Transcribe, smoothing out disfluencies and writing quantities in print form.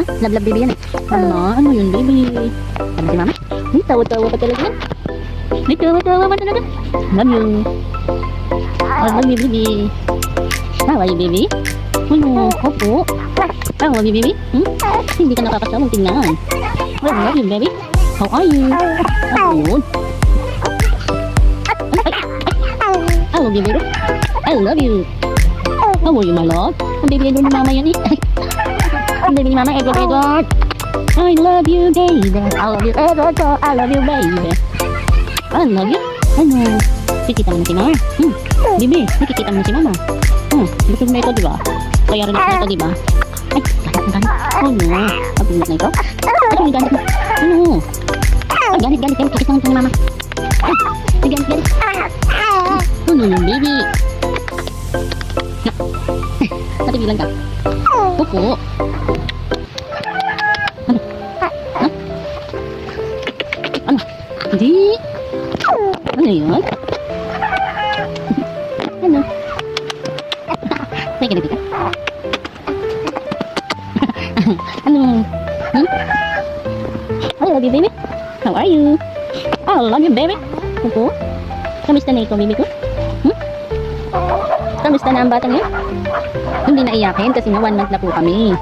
ha? Love baby yan eh. Ano yun baby? Ano si mama? Ay, tawa-tawa pa talaga yan. Ay, tawa-tawa pa talaga. Love you. I love you baby. How are you baby? Ano? Opo. How are you baby? Hindi ka nakakasawang tingnan. I love you baby. How are you? Good. I love you baby. I love you. How are you my love? Ang baby Edward ni mama yan eh. Ang baby ni mama Edward. I love you baby. I love you Edward. I love you baby. I love you. Ano? Kikita mo na si mama. Baby, nakikita mo na si mama. Busog na ito diba? Kaya rin na ito diba? Ay, ganit. Ano? Pagbigat na ito? Ay, ganit. Ano? Ay, ganit. Kikita mo ni mama. Ay, ganit. Ano yung baby? Natibilan ka? Opo. Ano? Hindi. Ano yun? Ano? Say ganito ka? Ano? I love you baby. How are you? I love you baby. Opo. Kamusta na ikaw baby ko? Kamusta na ang batang yun? Hindi na iyakin kasi nga 1 month na po kami.